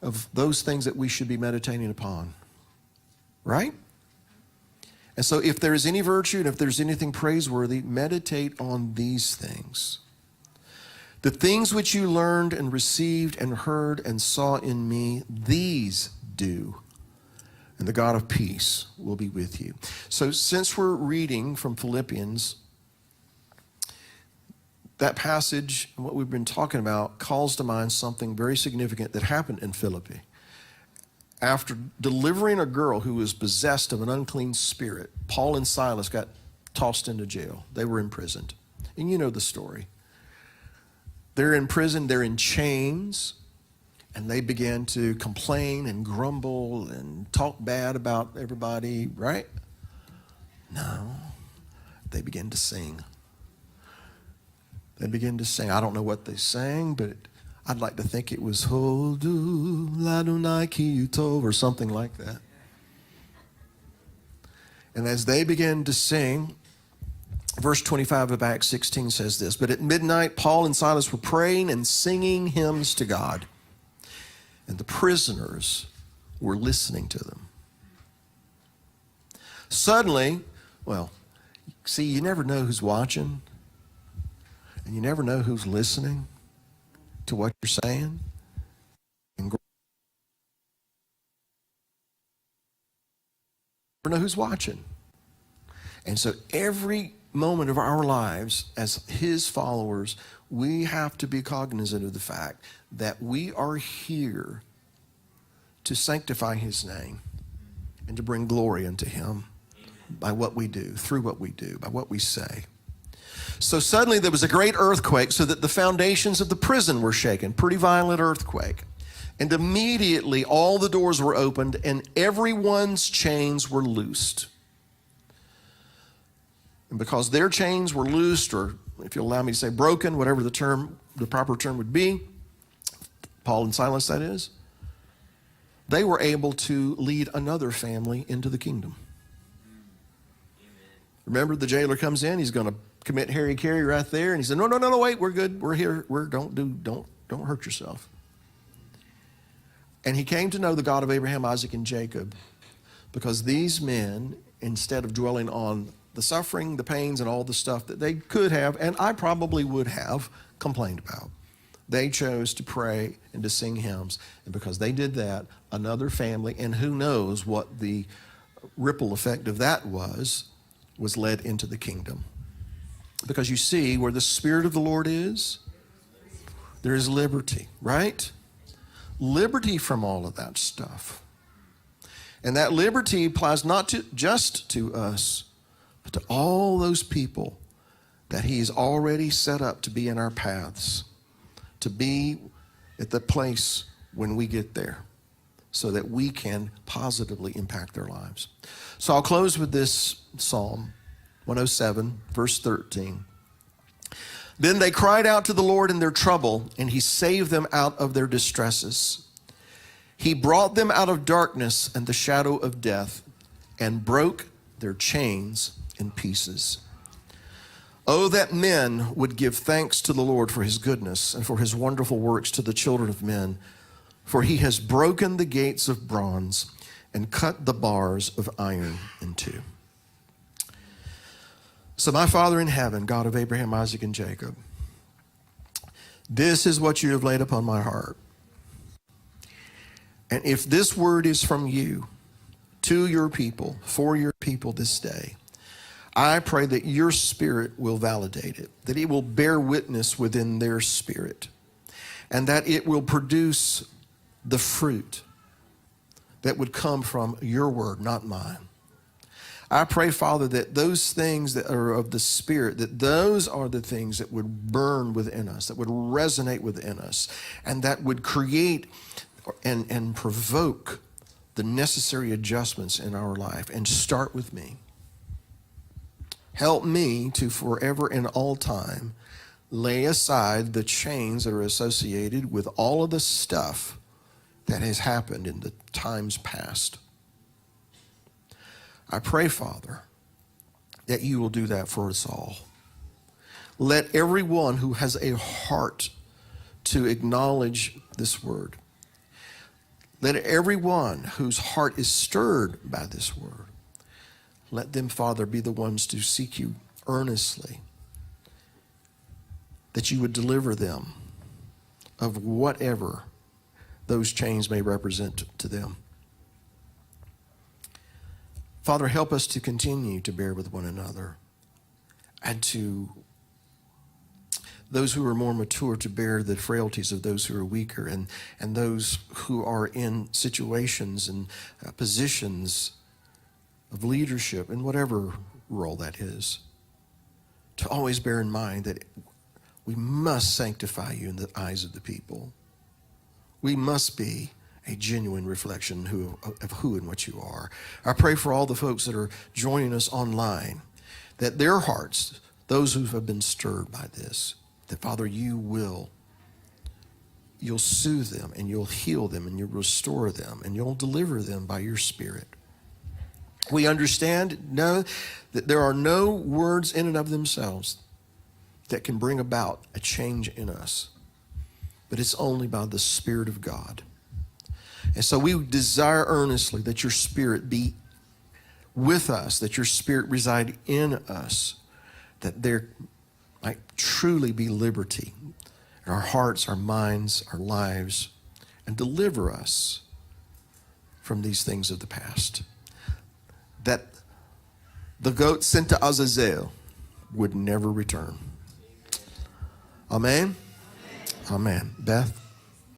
of those things that we should be meditating upon, right? And so if there is any virtue and if there's anything praiseworthy, meditate on these things. The things which you learned and received and heard and saw in me, these do, and the God of peace will be with you. So since we're reading from Philippians, that passage and what we've been talking about calls to mind something very significant that happened in Philippi. After delivering a girl who was possessed of an unclean spirit, Paul and Silas got tossed into jail. They were imprisoned. And you know the story. They're in prison, they're in chains, and they began to complain and grumble and talk bad about everybody, right? No, they began to sing. They began to sing. I don't know what they sang, but I'd like to think it was Hodu Ladunai Kiyuto or something like that. And as they began to sing, verse 25 of Acts 16 says this, but at midnight, Paul and Silas were praying and singing hymns to God, and the prisoners were listening to them. Suddenly, well, see, you never know who's watching, and you never know who's listening to what you're saying. And you never know who's watching. And so every moment of our lives as his followers, we have to be cognizant of the fact that we are here to sanctify his name and to bring glory unto him by what we do, through what we do, by what we say. So suddenly there was a great earthquake so that the foundations of the prison were shaken, pretty violent earthquake. And immediately all the doors were opened and everyone's chains were loosed. And because their chains were loosed, or if you'll allow me to say broken, whatever the proper term would be, Paul and Silas, that is, they were able to lead another family into the kingdom. Remember, the jailer comes in, he's going to commit harry-carry right there, and he said, no, wait, we're good, we're here, don't hurt yourself. And he came to know the God of Abraham, Isaac, and Jacob, because these men, instead of dwelling on the suffering, the pains, and all the stuff that they could have, and I probably would have, complained about, they chose to pray and to sing hymns. And because they did that, another family, and who knows what the ripple effect of that was led into the kingdom. Because you see, where the Spirit of the Lord is, there is liberty, right? Liberty from all of that stuff. And that liberty applies not just to us, but to all those people that he's already set up to be in our paths, to be at the place when we get there, so that we can positively impact their lives. So I'll close with this Psalm 107, verse 13. Then they cried out to the Lord in their trouble, and he saved them out of their distresses. He brought them out of darkness and the shadow of death, and broke their chains in pieces. Oh, that men would give thanks to the Lord for his goodness and for his wonderful works to the children of men. For he has broken the gates of bronze and cut the bars of iron in two. So my Father in heaven, God of Abraham, Isaac, and Jacob, this is what you have laid upon my heart. And if this word is from you to your people, for your people this day, I pray that your Spirit will validate it, that it will bear witness within their spirit, and that it will produce the fruit that would come from your word, not mine. I pray, Father, that those things that are of the Spirit, that those are the things that would burn within us, that would resonate within us, and that would create and provoke the necessary adjustments in our life. And start with me. Help me to forever and all time lay aside the chains that are associated with all of the stuff that has happened in the times past. I pray, Father, that you will do that for us all. Let everyone who has a heart to acknowledge this word, let everyone whose heart is stirred by this word, let them, Father, be the ones to seek you earnestly, that you would deliver them of whatever those chains may represent to them. Father, help us to continue to bear with one another, and to those who are more mature to bear the frailties of those who are weaker, and those who are in situations and positions of leadership in whatever role that is, to always bear in mind that we must sanctify you in the eyes of the people. We must be a genuine reflection of who and what you are. I pray for all the folks that are joining us online, that their hearts, those who have been stirred by this, that, Father, you'll soothe them, and you'll heal them, and you'll restore them, and you'll deliver them by your Spirit. We know that there are no words in and of themselves that can bring about a change in us, but it's only by the Spirit of God. And so we desire earnestly that your Spirit be with us, that your Spirit reside in us, that there might truly be liberty in our hearts, our minds, our lives, and deliver us from these things of the past. That the goat sent to Azazel would never return. Amen? Amen. Beth?